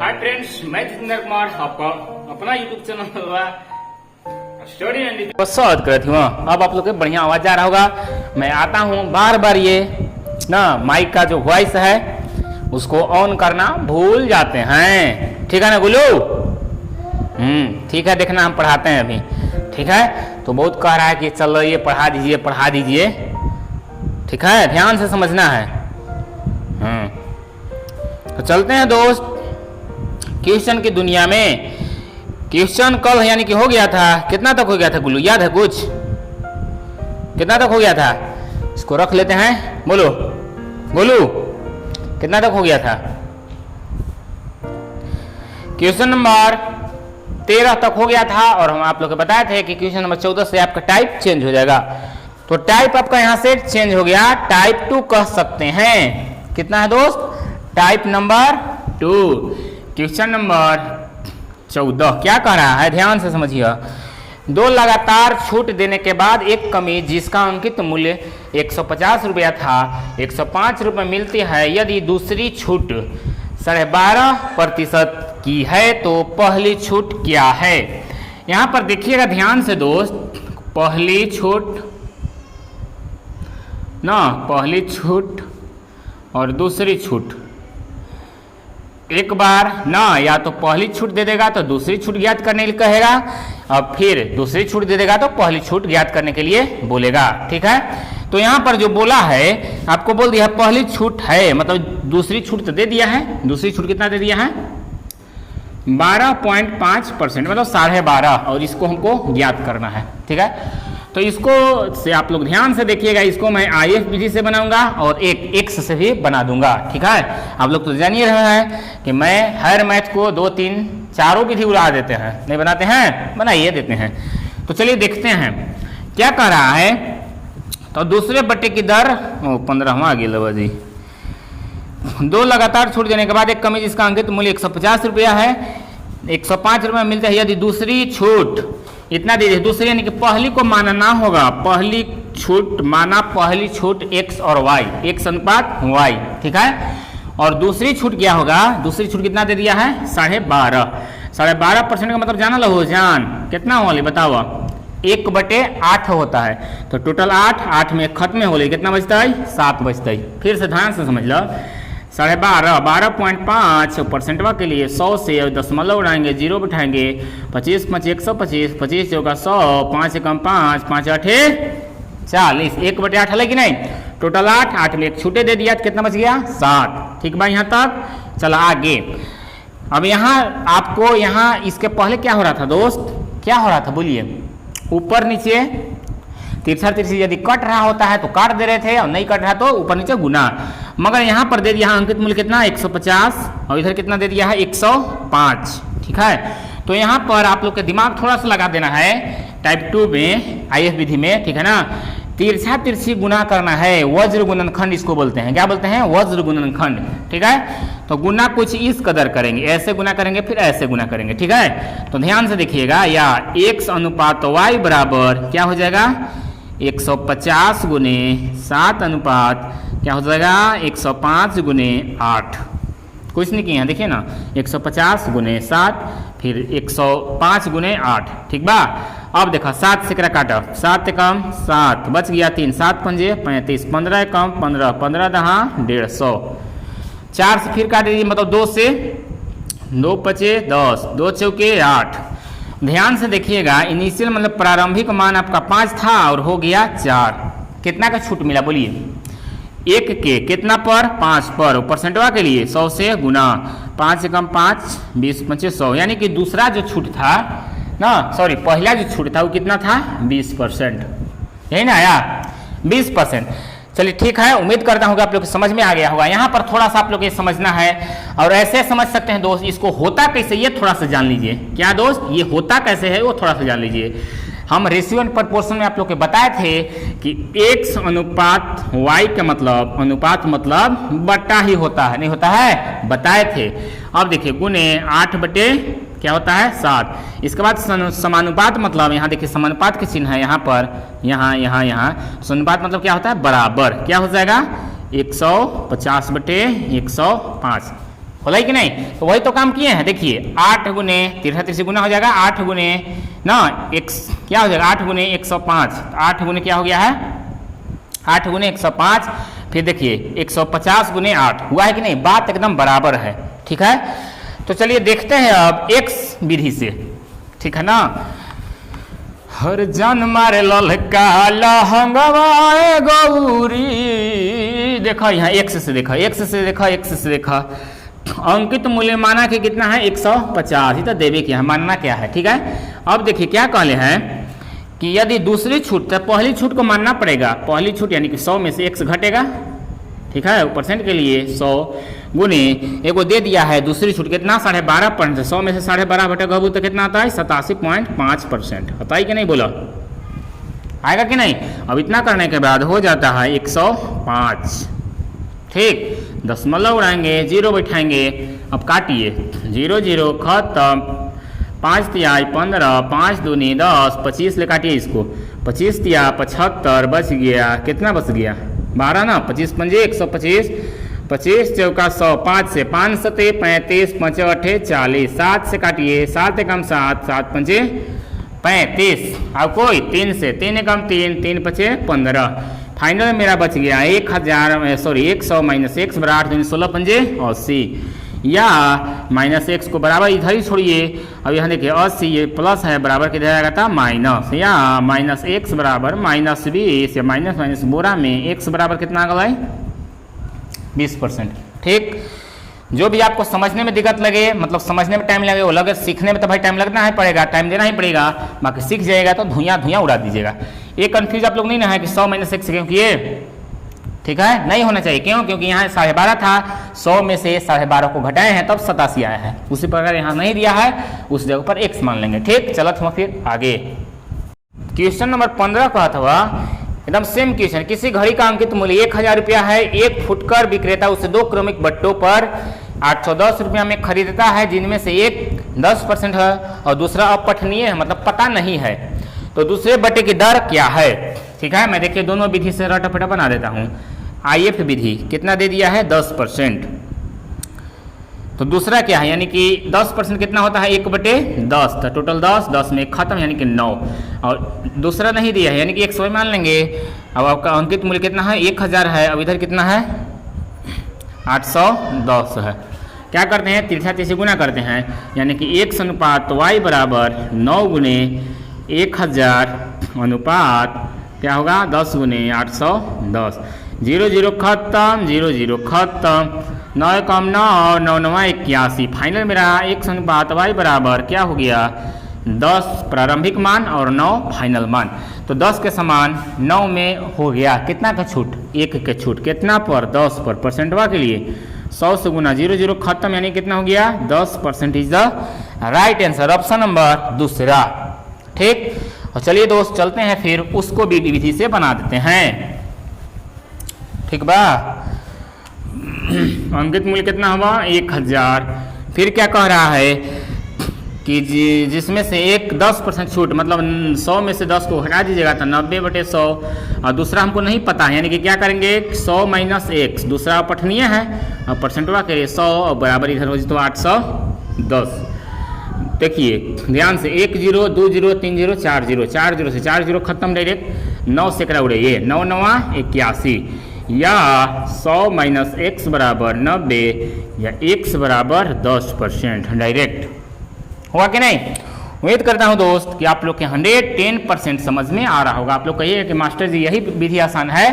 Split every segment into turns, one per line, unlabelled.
Hi friends, मैं जितेंद्र कुमार आपका अपना यूट्यूब चैनल हुआ स्टडी एंड को स्वागत करती हूँ। अब आप लोग के बढ़िया आवाज आ रहा होगा। मैं आता हूँ बार बार ये ना माइक का जो वॉइस है उसको ऑन करना भूल जाते हैं। ठीक है ना गुल्लू? ठीक है, देखना हम पढ़ाते हैं अभी। ठीक है, तो बहुत कह रहा है कि चलो ये पढ़ा दीजिए। ठीक है, ध्यान से समझना है। तो चलते हैं दोस्त क्वेश्चन की दुनिया में। क्वेश्चन कल यानी कि हो गया था, कितना तक हो गया था गुल्लू, याद है कुछ? कितना तक हो गया था? इसको रख लेते हैं। बोलो गोलू, कितना तक हो गया था? क्वेश्चन नंबर 13 तक हो गया था और हम आप लोग को बताए थे कि क्वेश्चन नंबर 14 से आपका टाइप चेंज हो जाएगा। तो टाइप आपका यहां से चेंज हो गया, टाइप 2 कह सकते हैं। कितना है दोस्त? Type number 2। क्वेश्चन नंबर 14 क्या कह रहा है, ध्यान से समझिए। 2 लगातार छूट देने के बाद एक कमीज जिसका अंकित मूल्य 150 रुपया था 105 रुपये मिलती है। यदि दूसरी छूट 12.5% की है तो पहली छूट क्या है? यहां पर देखिएगा ध्यान से दोस्त, पहली छूट और दूसरी छूट। एक बार ना या तो पहली छूट दे देगा तो दूसरी छूट ज्ञात करने के लिए कहेगा, और फिर दूसरी छूट दे देगा तो पहली छूट ज्ञात करने के लिए बोलेगा। ठीक है, तो यहाँ पर जो बोला है आपको बोल दिया पहली छूट है, मतलब दूसरी छूट तो दे दिया है। दूसरी छूट कितना दे दिया है? 12.5%, मतलब 12.5, और इसको हमको ज्ञात करना है। ठीक है, तो इसको से आप लोग ध्यान से देखिएगा। इसको मैं IF विधि से बनाऊंगा और एक X से भी बना दूंगा। ठीक है, आप लोग तो जान ही रहे हैं कि मैं हर मैथ को 2, 3, 4 विधि उड़ा देते हैं, नहीं बनाते हैं, बनाइए देते हैं। तो चलिए देखते हैं क्या कह रहा है। तो दूसरे बट्टे की दर 15वां आगे लवा जी। 2 लगातार छूट देने के बाद एक कमीज जिसका अंकित मूल्य 150 रुपया है 105 रुपये मिलते हैं। यदि दूसरी छूट इतना दे दीजिए, दूसरी यानी कि पहली को माना ना होगा, पहली छूट माना पहली छूट x और y, x अनुपात y। ठीक है, और दूसरी छूट क्या होगा? दूसरी छूट कितना दे दिया है? 12.5% का मतलब जाना लो जान कितना होली बताओ? 1/8 होता है। तो टोटल 8 में खत्म हो गई, कितना बचता है? 7 बचता है। फिर से ध्यान से समझ लो, 12.5% के लिए 100 से दशमलव उड़ाएंगे, 0 बिठाएंगे, 25 5 125, 25 होगा 100, 5 से कम 5, 5 8 40, 1/8 है कि नहीं? टोटल 8 में एक छूटे दे दिया, कितना बच गया? 7। ठीक भाई, यहाँ तक चला आगे। अब यहाँ आपको यहाँ इसके पहले क्या हो रहा था दोस्त? क्या हो रहा था बोलिए? ऊपर नीचे तिरछा तिरछी यदि कट रहा होता है तो काट दे रहे थे, और नहीं कट रहा तो ऊपर नीचे गुना। मगर यहाँ पर दे दिया अंकित मूल्य कितना? 150, और इधर कितना दे दिया है? 105। ठीक है, तो यहाँ पर आप लोग के दिमाग थोड़ा सा लगा देना है टाइप 2 में IF विधि में। ठीक है ना, तिरछा तिरछी गुना करना है, वज्र गुणनखंड इसको बोलते हैं। क्या बोलते हैं? वज्र गुणनखंड। ठीक है, तो गुना कुछ इस कदर करेंगे, ऐसे गुना करेंगे फिर ऐसे गुना करेंगे। ठीक है, तो ध्यान से देखिएगा, या x अनुपात y बराबर क्या हो जाएगा? 150 गुने 7 अनुपात क्या हो जाएगा? 105 गुने 8। कुछ नहीं किया, देखिए ना, 150 गुने 7 फिर 105 गुने 8। ठीक बा, अब देखा 7 से करा काटा, 7 से कम 7 बच गया 3, 7 पंजे 35, 15 कम 15, 15 दहा 150, 4 से फिर काट दीजिए, मतलब 2 से 2 पचे 10, 2 चौके 8। ध्यान से देखिएगा, इनिशियल मतलब प्रारंभिक मान आपका 5 था और हो गया 4। कितना का छूट मिला बोलिए? 1 के कितना पर? 5 पर। परसेंटवा के लिए 100 से गुना, 5 से कम 5, 20 5 100, यानी कि दूसरा जो छूट था ना, सॉरी पहला जो छूट था वो कितना था? 20%। यही ना आया 20%। चलिए ठीक है, उम्मीद करता हूँ कि आप लोग समझ में आ गया होगा। यहाँ पर थोड़ा सा आप लोग ये समझना है, और ऐसे समझ सकते हैं दोस्त, इसको होता कैसे ये थोड़ा सा जान लीजिए। क्या दोस्त? ये होता कैसे है वो थोड़ा सा जान लीजिए। हम रेशियो एंड प्रोपोर्शन में आप लोग के बताए थे कि x अनुपात y का मतलब, अनुपात मतलब बटा ही होता है, नहीं होता है? बताए थे। अब देखिए गुने 8 बटे क्या होता है? 7। इसके बाद समानुपात मतलब, यहाँ देखिए समानुपात के चिन्ह है यहाँ पर, यहाँ। समानुपात मतलब क्या होता है? बराबर। क्या हो जाएगा? 150 बटे 105 बोला कि नहीं? तो वही तो काम किए हैं। देखिए 8 गुने 3 गुना हो जाएगा, 8 गुने ना x क्या हो जाएगा, 8 गुने 105, 8 गुने क्या हो गया है, 8 गुने 105, फिर देखिए 150 गुने 8 हुआ है कि नहीं? बात एकदम बराबर है, ठीक है। तो चलिए देखते हैं अब x विधि से, ठीक है ना। हर जन मारे ललका लहंगवाए गौरी, देखा यहाँ x से देखा, x से देखा, x से देखा। अंकित मूल्य माना कि कितना है 150, ही तो देवे क्या है, मानना क्या है, ठीक है। अब देखिए क्या कहले हैं कि यदि दूसरी छूट, तो पहली छूट को मानना पड़ेगा, पहली छूट यानी कि 100 में से x घटेगा, ठीक है, परसेंट के लिए 100 गुने एगो दे दिया है दूसरी छूट कितना 12.5%, 100 में से 12.5 घटेगा तो कितना आता है 87.5%, आता है कि नहीं, बोला आएगा कि नहीं। अब इतना करने के बाद हो जाता है 105, ठीक, दशमलव उड़ाएंगे, 0 बैठाएंगे, अब काटिए, 0 0 खत्म, 5 तिहाई 15, 5 दूनी 10, 25 ले काटिए इसको, 25 तिया 75, बच गया कितना, बच गया 12 ना, 25 पंजे 125, 25 चौका 100, 5 से 5 सते 35, 5 अठे 40, 7 से काटिए, 7 एकम 7, 7 पंजे 35, अब कोई 3 से 3 एकम 3, 3 पचे 15, फाइनल मेरा बच गया 100 माइनस x बराबर 8 16 पंजे 80, या माइनस x को बराबर इधर ही छोड़िए। अब यहाँ देखिए 80 ये प्लस है, बराबर किधर आएगा था माइनस, या माइनस x बराबर माइनस 20, या माइनस माइनस बोरा में x बराबर कितना आ गया 20%, ठीक। जो भी आपको समझने में दिक्कत लगे, मतलब समझने में टाइम लगे, वो लगे, सीखने में तो भाई टाइम लगना ही पड़ेगा, टाइम देना ही पड़ेगा, बाकी सीख जाएगा तो धुआं उड़ा दीजिएगा। ये कंफ्यूज आप लोग नहीं ना है कि 100 माइनस x क्योंकि ये, ठीक है, नहीं होना चाहिए, क्यों, क्योंकि यहाँ 12.5 था, 100 में से 12.5 को घटाए हैं तब 87 आया है, उसी प्रकार यहाँ नहीं दिया है, उस जगह पर x मान लेंगे, ठीक। चलो हम फिर आगे क्वेश्चन नंबर 15 का था एकदम सेम क्वेश्चन। किसी घड़ी का अंकित मूल्य 1000 रुपया है, एक फुटकर विक्रेता उसे 2 क्रमिक बट्टों पर 810 रुपया में खरीदता है, जिनमें से एक 10% है और दूसरा अपठनीय है, मतलब पता नहीं है, तो दूसरे बट्टे की दर क्या है, ठीक है। मैं देखिए दोनों विधि से रटाफटा बना देता हूँ। IF विधि कितना दे दिया है 10%, तो दूसरा क्या है, यानी कि 10% कितना होता है 1/10, तो टोटल 10, 10 में खत्म यानी कि 9, और दूसरा नहीं दिया है यानी कि 100 मान लेंगे। अब आपका अंकित मूल्य कितना है 1000 है, अब इधर कितना है 810 है। क्या करते हैं, तिरछा से गुना करते हैं, यानी कि x अनुपात y बराबर 9 गुने 1000 अनुपात क्या होगा 10 गुने 810, 0 0 खत्म, 0 0 खत्म, 9 कम 9, 9 9 81, फाइनल मेरा x अनुपात y बराबर क्या हो गया 10 प्रारंभिक मान और 9 फाइनल मान, तो 10 के समान 9 में हो गया कितना का छूट, 1 के छूट, कितना पर 10 पर, परसेंटवा के लिए 100 से गुना, 0 0 खत्म, यानी कितना हो गया 10% is the right answer, option number दूसरा, ठीक। और चलिए दोस्त चलते हैं फिर उसको भी विधि से बना देते हैं, ठीक बा। अंकित मूल्य कितना हुआ 1000, फिर क्या कह रहा है कि जिसमें से एक 10% छूट, मतलब 100 में से 10 को हटा दीजिएगा तो 90/100, और दूसरा हमको नहीं पता है, यानी कि क्या करेंगे 100 माइनस x, दूसरा अपठनीय है और परसेंटवा के लिए 100 और बराबर इधर हो जाए तो 810। देखिए ध्यान से 1 0 2 0 3 0 4 0, 4 0 से 4 0 खत्म, डायरेक्ट 9 से करा उड़े, ये 9 9 81, या 100 माइनस x बराबर 90, या x बराबर 10%, डायरेक्ट हुआ कि नहीं। उम्मीद करता हूं दोस्त कि आप लोग के 110% समझ में आ रहा होगा। आप लोग कहिए कि मास्टर जी यही विधि आसान है,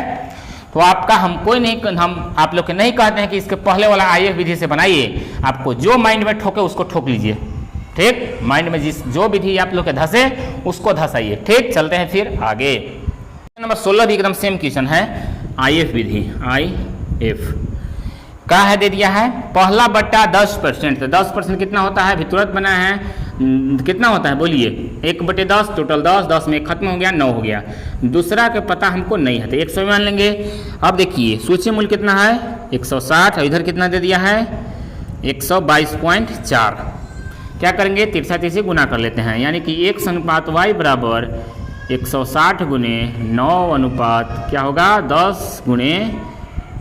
तो आपका हम कोई नहीं, हम आप लोग के नहीं कहते हैं कि इसके पहले वाला IF विधि से बनाइए, आपको जो माइंड में ठोके उसको ठोक लीजिए, ठीक, माइंड में जो विधि आप लोग के धसे उसको धसाइए, ठीक। चलते हैं फिर आगे, नंबर 16 भी एकदम सेम क्वेश्चन है, IF विधि, IF का है दे दिया है, पहला बट्टा 10%, तो 10% कितना होता है, भी तुरंत बना है, कितना होता है बोलिए 1/10, टोटल 10, 10 में खत्म हो गया 9 हो गया, दूसरा के पता हमको नहीं है तो 100 मान लेंगे। अब देखिए सूची मूल्य कितना है 160, और इधर कितना दे दिया है 122.4, क्या करेंगे तिरछा से गुना कर लेते हैं, यानी कि x अनुपात y बराबर 160 गुने 9 अनुपात क्या होगा 10 गुने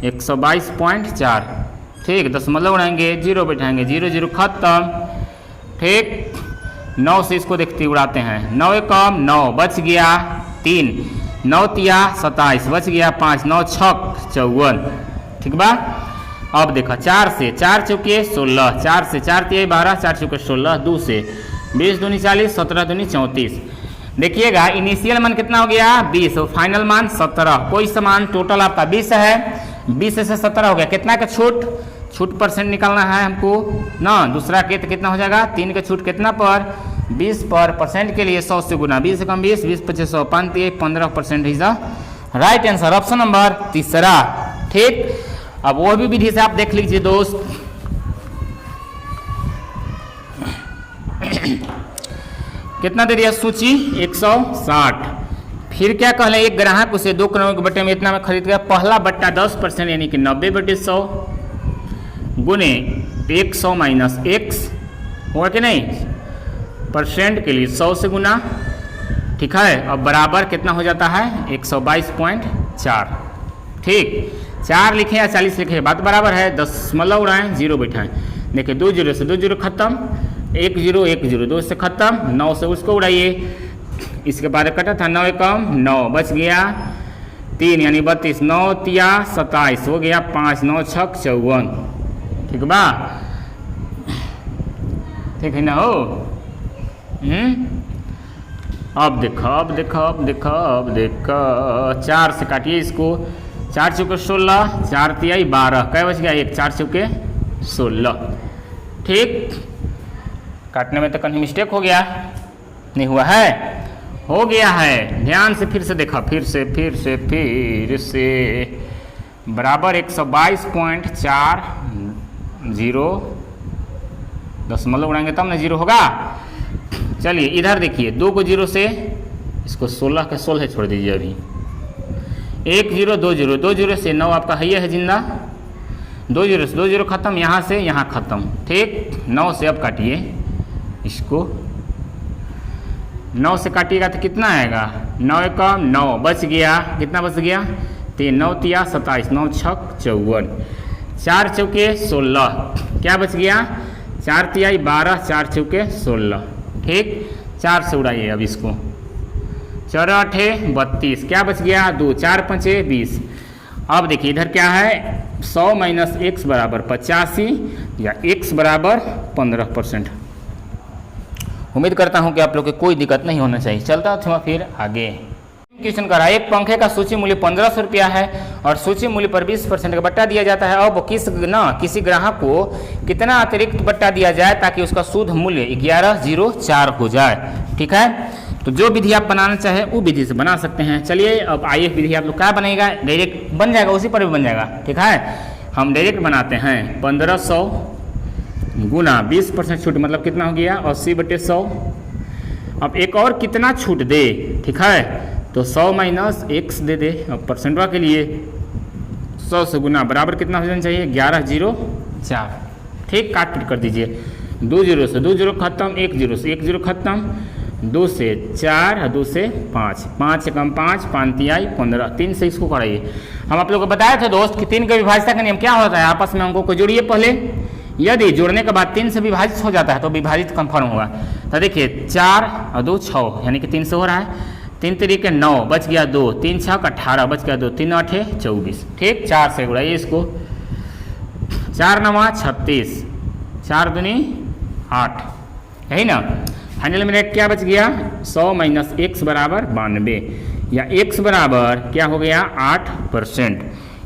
122.4, ठीक, दशमलव उड़ाएंगे, जीरो बैठाएंगे, जीरो जीरो खत्म। ठीक, 9 से इसको देखते उड़ाते हैं, 9 एकम 9 बच गया 3, 9 तिया 27 बच गया 5, 9 छक 54। ठीक बा। अब देखा 4 से 4 चौके 16, 4 से 4 तिया 12, 4 चौके 16, 2 से 20 दूनी 40, 17 दूनी 34। देखिएगा इनिशियल मान कितना हो गया 20 और फाइनल मान 17। कोई समान टोटल आपका 20 है, 20 से 17 हो गया, कितना का छूट परसेंट निकालना है हमको ना। दूसरा के तो कितना हो जाएगा 3 का छूट कितना पर 20 पर, परसेंट के लिए 100 से गुना, 20 से कम 20, 20 25 100, 15% is the right answer, option number तीसरा। ठीक, अब वो भी विधि से आप देख लीजिए दोस्त। कितना दे दिया सूची 160। फिर क्या कहले एक ग्राहक उसे 2 करोड़ के बट्टे में इतना में खरीद गया, पहला बट्टा 10% यानी कि 90/100 गुने 100 माइनस x होगा कि नहीं, परसेंट के लिए 100 से गुना। ठीक है, अब बराबर कितना हो जाता है 122.4। ठीक, 4 लिखे या 40 लिखे बात बराबर है, दशमलव उड़ाएं, जीरो बैठाएं। देखिए 2 जीरो से 2 जीरो खत्म, 1 जीरो 1 जीरो 2 से खत्म, 9 से उसको उड़ाइए, इसके बाद कटा था 9 एकम 9 बच गया 3 यानी 32, 9 तिया 27 हो गया 5, 9 छक 54। ठीक बा, ठीक है ना हो। अब देखो 4 से काटिए इसको, 4 चौके 16, 4 तिया 12, क्या बच गया 1, 4 चौके 16। ठीक, काटने में तो कहीं मिस्टेक हो गया, नहीं हुआ है, हो गया है। ध्यान से फिर से देखा, फिर से बराबर 122.40 दशमलव उड़ाएंगे तब ना जीरो होगा। चलिए इधर देखिए 2 को जीरो से इसको 16 के 16 छोड़ दीजिए अभी, 1 जीरो 2 जीरो 2 जीरो से 9 आपका है जिंदा, 2 जीरो से 2 जीरो खत्म, यहाँ से यहाँ खत्म। ठीक, 9 से अब काटिए इसको, 9 से काटिएगा तो कितना आएगा 9 एकम 9 बच गया, कितना बच गया 3, 9 तिया 27, 9 छक 54, 4 चौके 16, क्या बच गया 4 तिया 12, 4 चौके 16। ठीक, 4 से उड़ाइए अब इसको, 4 8 32, क्या बच गया 2, 4 5 20। अब देखिए इधर क्या है 100 माइनस x बराबर 85 या x बराबर 15%। उम्मीद करता हूं कि आप लोग को कोई दिक्कत नहीं होना चाहिए। चलता था फिर आगे क्वेश्चन करा, एक पंखे का सूची मूल्य 1500 रुपया है और सूची मूल्य पर 20% का बट्टा दिया जाता है। अब किसी ग्राहक को कितना अतिरिक्त बट्टा दिया जाए ताकि उसका शुद्ध मूल्य 1104 हो जाए। ठीक है, तो जो विधि आप बनाना चाहे वो विधि से बना सकते हैं। चलिए अब आइए विधि आप लोग क्या बनेगा, डायरेक्ट बन जाएगा, उसी पर भी बन जाएगा। ठीक है, हम डायरेक्ट बनाते हैं 1500 गुना 20% छूट मतलब कितना हो गया 80/100। अब एक और कितना छूट दे, ठीक है, तो 100 माइनस x दे दे। अब परसेंटवा के लिए 100 से गुना बराबर कितना हो जाना चाहिए 1104। ठीक, काट पीट कर दीजिए, 2 जीरो से 2 जीरो खत्म, 1 जीरो से 1 जीरो खत्म, 2 से 4, 2 से 5, 5 से कम 5, 5 तिया 15, 3 से इसको कराइए। हम आप लोग को बताए थे दोस्त कि 3 का विभाज्यता का नियम क्या होता है, आपस में अंकों को जोड़िए पहले, यदि जोड़ने के बाद 3 से विभाजित हो जाता है तो विभाजित कंफर्म होगा। तो देखिए 4 और 2 6 यानी कि 3 से हो रहा है, 3 तरीके 9 बच गया 2, 3 6 18 बच गया 2, 3 8 24। ठीक, 4 से उड़ाइए इसको, 4 9 36, 4 दूनी 8, यही ना। फाइनल में रेट क्या बच गया 100 माइनस x बराबर 92 या x बराबर क्या हो गया 8%।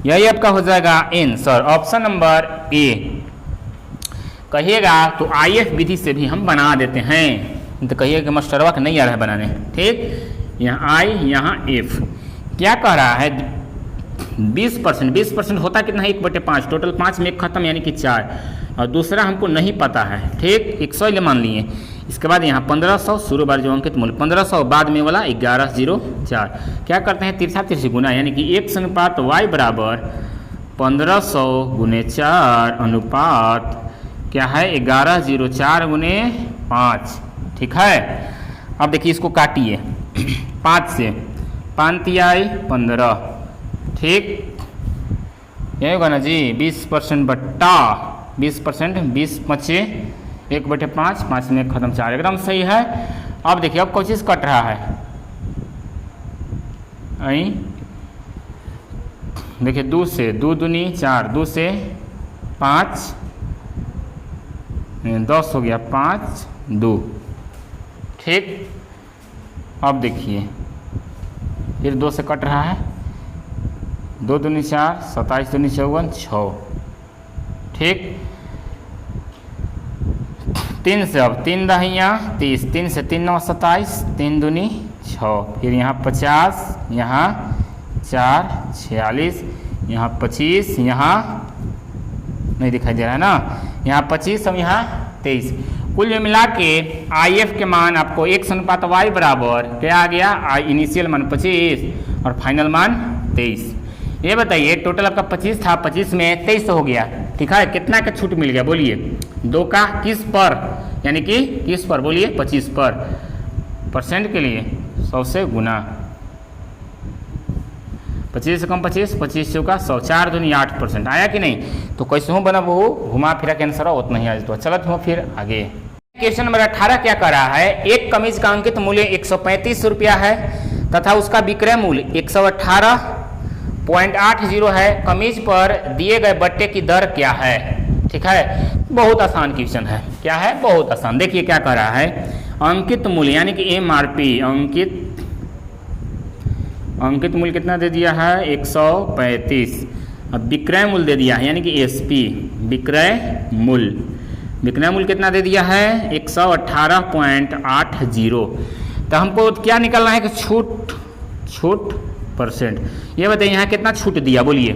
यही आपका हो जाएगा आंसर, ऑप्शन नंबर ए। कहिएगा तो IF विधि से भी हम बना देते हैं, तो कहिएगा कि मास्टरवा का नहीं आ रहा है बनाने। ठीक, यहाँ I यहाँ F क्या कह रहा है 20% होता कितना है 1/5, टोटल 5 में 1 खत्म यानी कि 4, और दूसरा हमको नहीं पता है। ठीक, 100 मान लिए, इसके बाद यहाँ 1500 शुरू बार जो अंकित मूल्य 1500 बाद में वाला 1104। क्या करते हैं तिरछा तिरछी गुना यानी कि x अनुपात y बराबर 1500 गुने 4 अनुपात क्या है 1104 गुने 5। ठीक है, अब देखिए इसको काटिए 5 से 5 तिया 15। ठीक, यही होगा ना जी 20% बट्टा 20%, 20 पचे 1/5, 5 में खत्म 4, एकदम सही है। अब देखिए अब कोई चीज़ कट रहा है, आई देखिए 2 से 2 दूनी 4, 2 से 5, 10 हो गया 5 2, ठीक। अब देखिए फिर 2 से कट रहा है, 2 दूनी 4, 27 दूनी 54, 6, ठीक। 3 से अब 3 दहिया 30, 3 से 3 9 27, 3 दूनी 6, फिर यहाँ 50, यहाँ 4 46, यहाँ 25, यहाँ नहीं दिखाई दे रहा है ना, यहाँ 25 और यहाँ 23। कुल मिला के IF के मान आपको x/y बराबर क्या आ गया, इनिशियल मान 25 और फाइनल मान 23। ये बताइए टोटल आपका 25 था, 25 में 23 हो गया, ठीक है। कितना का छूट मिल गया बोलिए, 2 का किस पर, यानी कि किस पर बोलिए 25 पर, परसेंट के लिए 100 से गुना, 25 से कम 25, 25 चौका 100, 4 दूनी 8% आया कि नहीं। तो कैसे हूँ बना वो घुमा फिरा के आंसर उतना ही आज। तो चलत हूँ फिर आगे। क्वेश्चन नंबर 18 क्या कर रहा है, एक कमीज का अंकित मूल्य 135 रुपया है तथा उसका विक्रय मूल्य 118.80 है। कमीज पर दिए गए बट्टे की दर क्या है, ठीक है। बहुत आसान क्वेश्चन है, क्या है, बहुत आसान। देखिए क्या कर रहा है, अंकित मूल्य यानी कि MRP, अंकित मूल्य कितना दे दिया है 135, अब विक्रय मूल्य दे दिया है यानी कि SP, विक्रय मूल्य कितना दे दिया है 118.80। तो हमको क्या निकालना है कि छूट परसेंट। ये बताइए यहाँ कितना छूट दिया बोलिए,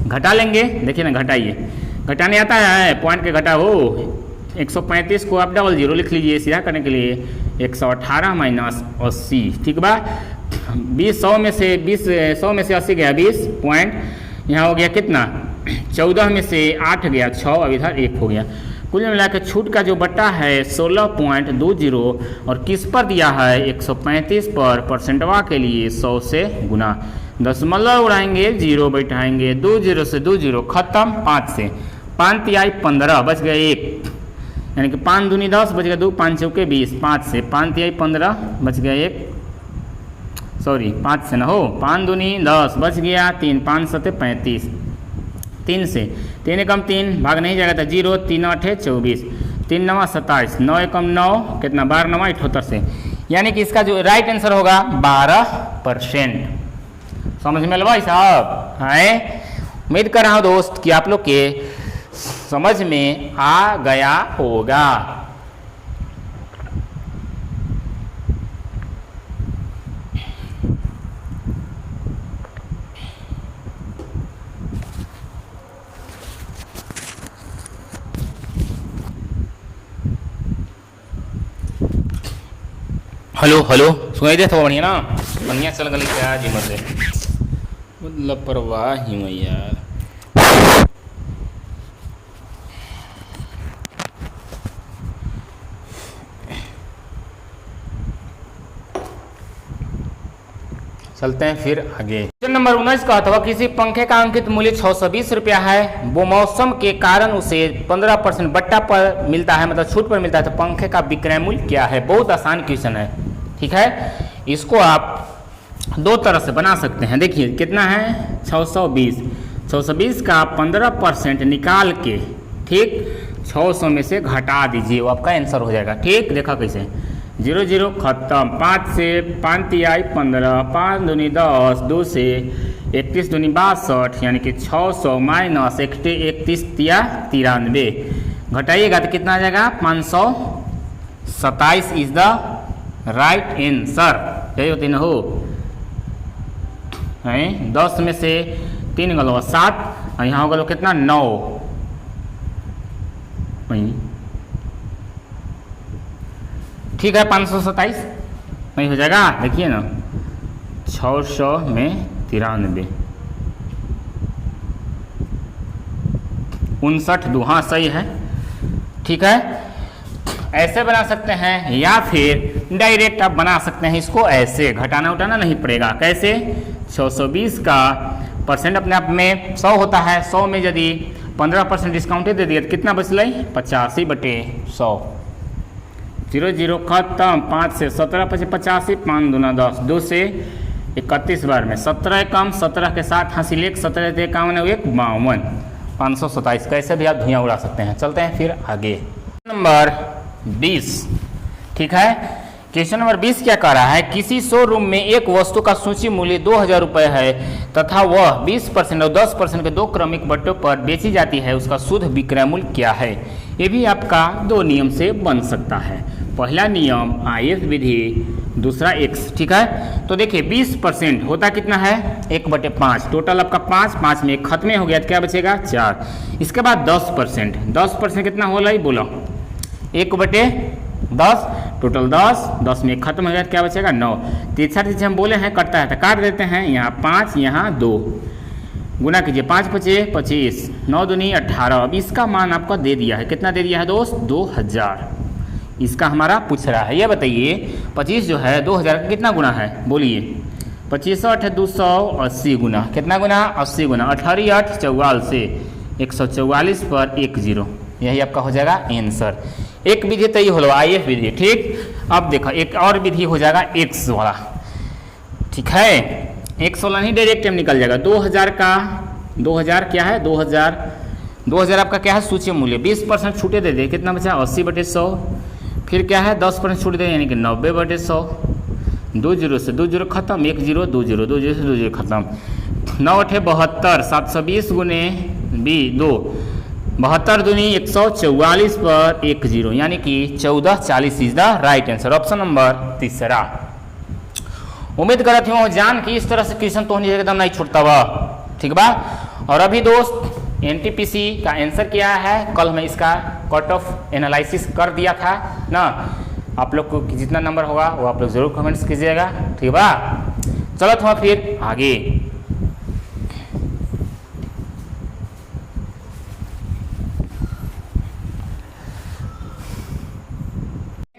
घटा लेंगे, देखिए ना घटाइए, घटाने आता है पॉइंट के घटा हो, 135 को आप 00 लिख लीजिए सीधा करने के लिए, 118 माइनस 80, ठीक बा। 100 में से 80 गया 20 पॉइंट, यहाँ हो गया कितना 14 में से 8 गया 6, अब इधर 1 हो गया। कुल मिलाकर छूट का जो बट्टा है 16.20 और किस पर दिया है 135 पर, परसेंटवा के लिए 100 से गुना, दशमलव उड़ाएंगे 0 बैठाएंगे, 2 0 से 2 0 खत्म, 5 से 5 तिहाई 15 बच गए 1, यानी कि 5 दूनी 10 बच गया 2, 5 चौके 20, 5 से 5 तिहाई 15 बच गया 1, सॉरी 5 से ना हो, 5 दूनी 10 बच गया 3, 5 7 35, 3 से 3 कम 3 भाग नहीं जाएगा था 0, 3 8 24, 3 9 27, 9 कम 9 कितना 12 9 78 से, यानी कि इसका जो राइट आंसर होगा 12%। समझ में लगा साहब है। उम्मीद कर रहा हूँ दोस्त कि आप लोग के समझ में आ गया होगा। हेलो सुनाई दे था बढ़िया ना, बढ़िया चल गई क्या जी मतलब परवाह ही में यार। चलते हैं फिर आगे। क्वेश्चन नंबर 19 का था किसी पंखे का अंकित मूल्य 620 रुपया है, वो मौसम के कारण उसे 15% बट्टा पर मिलता है, मतलब छूट पर मिलता है, तो पंखे का विक्रय मूल्य क्या है। बहुत आसान क्वेश्चन है, ठीक है। इसको आप दो तरह से बना सकते हैं। देखिए कितना है 620 का 15% निकाल के, ठीक 600 में से घटा दीजिए, वो आपका आंसर हो जाएगा, ठीक। देखा कैसे 0 0 खत्म, 5 से 5 तिहाई 15, 5 दूनी 10, 2 से 31 दूनी 62, यानी कि 600 माइनस 31 तिया 93, घटाइएगा तो कितना आ जाएगा 527 इज द राइट आंसर। यही होती ना हो, 10 में से 3 गलो 7 और यहाँ हो गलो कितना 9, ठीक है 527 नहीं हो जाएगा। देखिए ना 600 में 93, 59 2, हाँ सही है, ठीक है। ऐसे बना सकते हैं या फिर डायरेक्ट आप बना सकते हैं इसको ऐसे, घटाना उठाना नहीं पड़ेगा। कैसे 620 का परसेंट अपने आप में 100 होता है, 100 में यदि 15% डिस्काउंट दे दिया तो कितना बचल 85/100। 0 0 खत्म, 5 से 17 पचे 85, 5 दूना 10, 2 से 31 बार में 17 कम, 17 के साथ हासिल 1, 17 से 51 1 52, 527। कैसे भी आप धुआं उड़ा सकते हैं। चलते हैं फिर आगे। नंबर 20, ठीक है। क्वेश्चन नंबर 20 क्या कह रहा है, किसी शोरूम में एक वस्तु का सूची मूल्य 2000 रुपये है तथा वह 20% और 10% के 2 क्रमिक बट्टों पर बेची जाती है, उसका शुद्ध विक्रय मूल्य क्या है। ये भी आपका 2 नियम से बन सकता है। पहला नियम IF विधि, दूसरा X, ठीक है। तो देखिए 20% होता कितना है 1/5, टोटल आपका 5, 5 में 1 खत्म हो गया तो क्या बचेगा 4। इसके बाद 10%, 10% कितना हो रहा है बोलो 1/10, टोटल 10, 10 में 1 खत्म हो गया तो क्या बचेगा 9। तीसरा चीज हम बोले हैं कटता है तो काट देते हैं, यहाँ 5 यहाँ 2, गुना कीजिए 5 पचे 25, 9 दूनी 18। अब इसका मान आपको दे दिया है, कितना दे दिया है दोस्त 2000। इसका हमारा पूछ रहा है। ये बताइए 25 जो है 2000 का कितना गुना है बोलिए। 25 8 280 गुना, कितना गुना 80 गुना, 18 8 44, 144 पर 1 0, यही आपका हो जाएगा आंसर। एक विधि तो ये हो IF विधि, ठीक। अब देखो एक और विधि हो जाएगा X वाला, ठीक है। X वाला नहीं डायरेक्ट में निकल जाएगा। 2000 का 2000 क्या है 2000 आपका क्या है सूची मूल्य, 20% छूटे दे दे, कितना बचा 80/100। फिर क्या है 10% छूट दे यानी कि 90/100। 2 0 से 2 0 खत्म, 1 0 2 0, 2 0 से 2 0 खत्म। 9 8 72, 720 गुने 2, 72 दूनी 144 पर 1 0, यानी कि 1440 is the right answer, option number तीसरा। उम्मीद करती हूँ जान कि इस तरह से क्वेश्चन तो एकदम नहीं छूटता हुआ, ठीक बा। और अभी दोस्त NTPC का आंसर क्या है, कल मैं इसका कट ऑफ एनालिसिस कर दिया था ना। आप लोग को जितना नंबर होगा वो आप लोग जरूर कमेंट्स कीजिएगा, ठीक बा। चलो तो फिर आगे।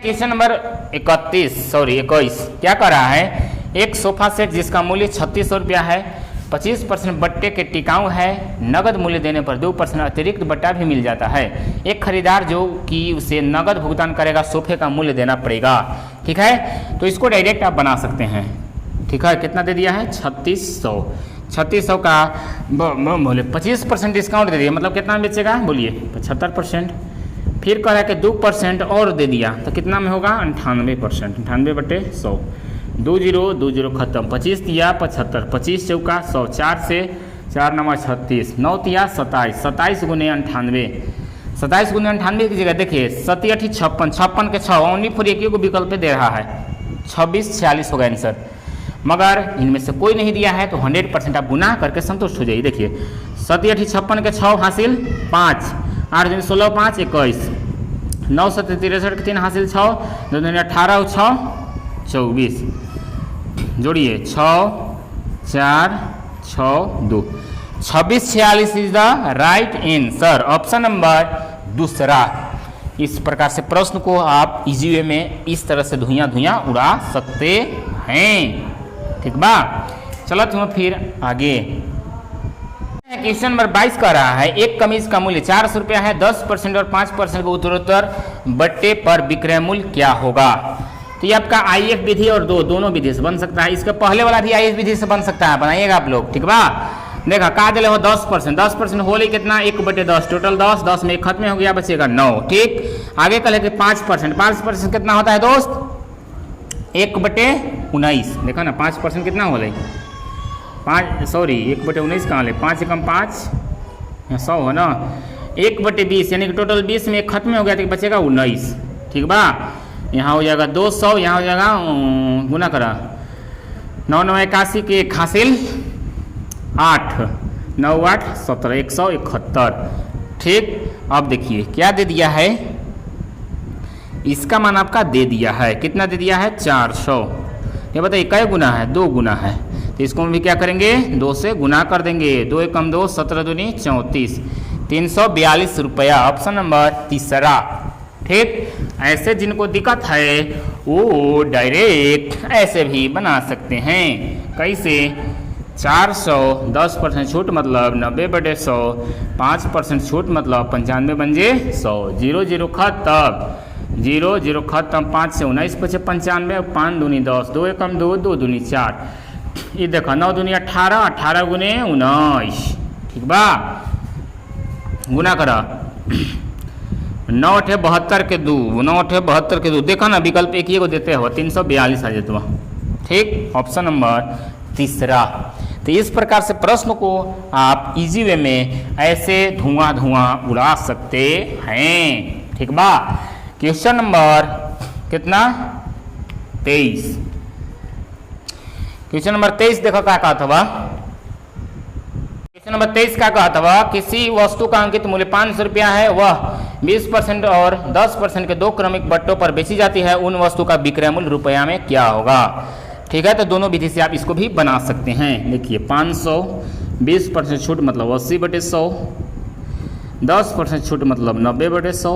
क्वेश्चन नंबर 21 क्या कर रहा है, एक सोफा सेट जिसका मूल्य 3600 रुपया है, 25% बट्टे के टिकाऊ है, नगद मूल्य देने पर 2% अतिरिक्त बट्टा भी मिल जाता है। एक खरीदार जो कि उसे नगद भुगतान करेगा सोफे का मूल्य देना पड़ेगा, ठीक है। तो इसको डायरेक्ट आप बना सकते हैं, ठीक है। कितना दे दिया है 3600 का बोले 25% डिस्काउंट दे दिया, मतलब कितना बेचेगा बोलिए 75%। फिर कह रहा है कि 2% और दे दिया तो कितना में होगा 98%, 98/100। 2 0 2 0 खत्म, 25 दिया 75, 25 चौका 100, 4 से 4 9 36, 9 तिया 27, 27 गुने 98, 27 गुने 98 की जगह देखिए 7 8 56, 56 के 6 ओनली फॉर एक को विकल्प दे रहा है, 26 46 होगा आंसर। मगर इनमें से कोई नहीं दिया है तो 100% आप गुना करके संतुष्ट हो जाइए। देखिए 7 8 56 के 6 हासिल 5, 8 दिन 16 5 21, 9 7 63 के 3 हासिल 6, 2 दिन 18 6 24, जोड़िए 6 4 6 2, 26 46 is the right answer, option number दूसरा। इस प्रकार से प्रश्न को आप इजी वे में इस तरह से धुआं उड़ा सकते हैं, ठीक बा। चलो तुम फिर आगे। क्वेश्चन नंबर 22 का रहा है, एक कमीज का मूल्य 400 रुपया है, 10% और 5% के उत्तरोत्तर बट्टे पर विक्रय मूल्य क्या होगा। तो ये आपका IF विधि और दोनों विधि से बन सकता है। इसके पहले वाला भी IF विधि से बन सकता है, बनाइएगा आप लोग, ठीक बा। देखा का दिले हो 10% होले कितना 1/10, टोटल 10, 10 में 1 खत्म हो गया बचेगा 9, ठीक। आगे कल कि 5% कितना होता है दोस्त 1/19, देखा ना 5% कितना हो रही 1/19 कहाँ ले 5 कम 5 100 हो ना, 1/20 यानी कि टोटल 20 में 1 खत्म हो गया तो बचेगा 19, ठीक बा। यहाँ हो जाएगा 200, यहाँ हो जाएगा गुना करा 9 9 81 के 1 हासिल 8, 9 8 17, 171, ठीक। अब देखिए क्या दे दिया है, इसका मान आपका दे दिया है, कितना दे दिया है 400। ये बताइए कै गुना है 2 गुना है, तो इसको हम भी क्या करेंगे 2 से गुना कर देंगे, 2 कम 2 17 दूनी 34, 342 रुपया, ऑप्शन नंबर तीसरा, ठीक। ऐसे जिनको दिक्कत है वो डायरेक्ट ऐसे भी बना सकते हैं, कैसे 400, 10% छूट मतलब 90/100, 5% छूट मतलब 95 बन जे 100। 0 0 खत्म, 0 0 खत्म। 5 से 19 बचे 95, 5 दूनी 10, 2 एकम 2, 2 दूनी 4। ये देखो 9 दूनी 18, 18 गुने 19, ठीक बा, गुना करा। 9 8 72 के 2, 9 8 72 के 2, देखा ना विकल्प एक ही को देते हो 342 आ जाता। ठीक, ऑप्शन नंबर तीसरा। तो इस प्रकार से प्रश्न को आप इजी वे में ऐसे धुआं उड़ा सकते हैं, ठीक बा। क्वेश्चन नंबर कितना 23, क्वेश्चन नंबर 23 देखो क्या कहा था वह। क्वेश्चन नंबर 23 क्या कहा था वह, किसी वस्तु का अंकित मूल्य 500 रुपया है, वह 20% और 10% के दो क्रमिक बट्टों पर बेची जाती है, उन वस्तु का विक्रय मूल्य रुपया में क्या होगा। ठीक है, तो दोनों विधि से आप इसको भी बना सकते हैं। देखिए 500, 20% छूट मतलब 80/100, 10% छूट मतलब 90/100,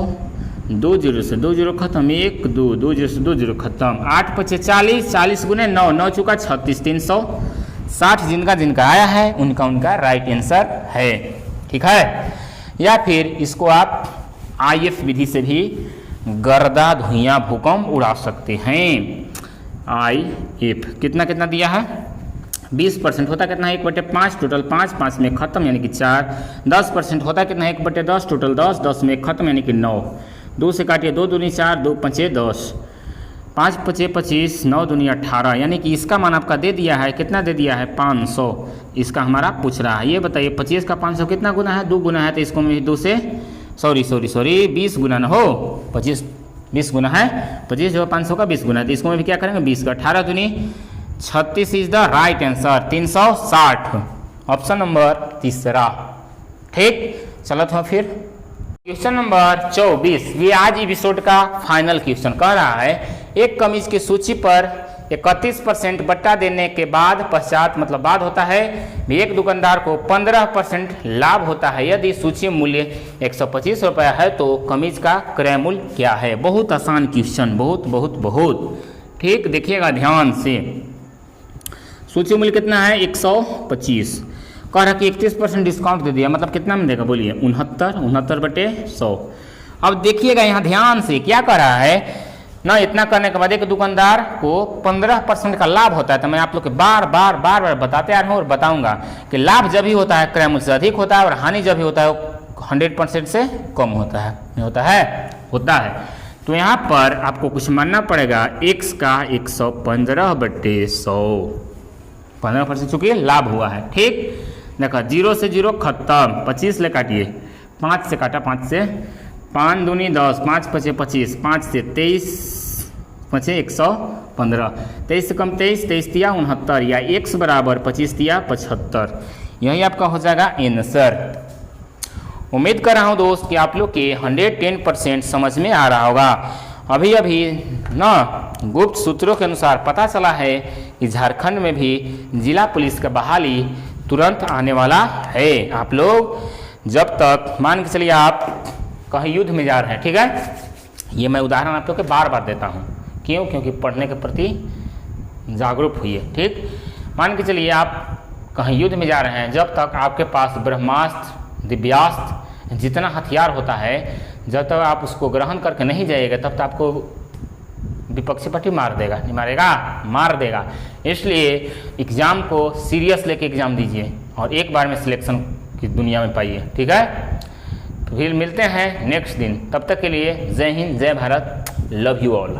2 0 से 2 0 खत्म, 1 2, 2 0 से 2 0 खत्म, 8 5 40, 40 गुने 9, 9 चुका 36, 360। जिनका आया है उनका राइट आंसर है, ठीक है। या फिर इसको आप IF विधि से भी गर्दा धुइयां भूकंप उड़ा सकते हैं। IF कितना दिया है, 20% होता कितना 1/5, टोटल 5, 5 में खत्म यानी कि 4। 10% होता कितना 1/10, टोटल 10, 10 में खत्म यानी कि 9। 2 से काटिए 2 दूनी 4, 2 5 10, 5 5 25, 9 दूनी 18, यानी कि इसका मान आपका दे दिया है, कितना दे दिया है 500। इसका हमारा पूछ रहा है, ये बताइए 25 का 500 कितना गुना है, 2 गुना है, तो इसको मैं 2 से सॉरी 20 गुना ना हो, 20 गुना है, 25 जो 500 का 20 गुना है, तो इसको में भी क्या करेंगे 20 का। 18 दूनी 36 is the right answer, 360, option number तीसरा। ठीक, चलो तो फिर क्वेश्चन नंबर 24, ये आज एपिसोड का फाइनल क्वेश्चन कह रहा है, एक कमीज की सूची पर 31% बट्टा देने के पश्चात मतलब बाद होता है, एक दुकानदार को 15% लाभ होता है। यदि सूची मूल्य 125 रुपया है तो कमीज का क्रय मूल्य क्या है। बहुत आसान क्वेश्चन, बहुत ठीक, देखिएगा ध्यान से। सूची मूल्य कितना है 125, कह रहा कि 31% डिस्काउंट दे दिया, मतलब कितना में देगा बोलिए 69/100। अब देखिएगा यहाँ ध्यान से क्या कर रहा है ना, इतना करने के बाद एक दुकानदार को 15% का लाभ होता है। तो मैं आप लोग के बार बार बताते आ रहा हूँ और बताऊंगा कि लाभ जब भी होता है क्रय मूल्य से अधिक होता है, और हानि जब भी होता है 100% से कम होता है, नहीं होता है। तो यहाँ पर आपको कुछ मानना पड़ेगा, x का 115/100, 15% चूंकि लाभ हुआ है। ठीक, देखा 0 से 0 खत्म, 25 ले काटिए, 5 से काटा, 5 से 5 दूनी 10, 5 5 25, 5 से 23 5 115, 23 से कम 23, 23 तिया 69, या x बराबर 25 तिया 75, यही आपका हो जाएगा आंसर। उम्मीद कर रहा हूँ दोस्त कि आप लोग के 110% समझ में आ रहा होगा। अभी ना गुप्त सूत्रों के अनुसार पता चला है कि झारखंड में भी जिला पुलिस का बहाली तुरंत आने वाला है। आप लोग जब तक मान के चलिए आप कहीं युद्ध में जा रहे हैं, ठीक है, ये मैं उदाहरण आप लोग के बार देता हूँ, क्यों, क्योंकि पढ़ने के प्रति जागरूक हुई है। ठीक, मान के चलिए आप कहीं युद्ध में जा रहे हैं, जब तक आपके पास ब्रह्मास्त्र, दिव्यास्त्र, जितना हथियार होता है, जब तक आप उसको ग्रहण करके नहीं जाइएगा तब तक आपको विपक्षी पार्टी मार देगा, नहीं मारेगा, मार देगा। इसलिए एग्ज़ाम को सीरियस लेके एग्ज़ाम दीजिए और एक बार में सिलेक्शन की दुनिया में पाइए। ठीक है, फिर मिलते हैं नेक्स्ट दिन, तब तक के लिए जय हिंद, जय भारत, लव यू ऑल।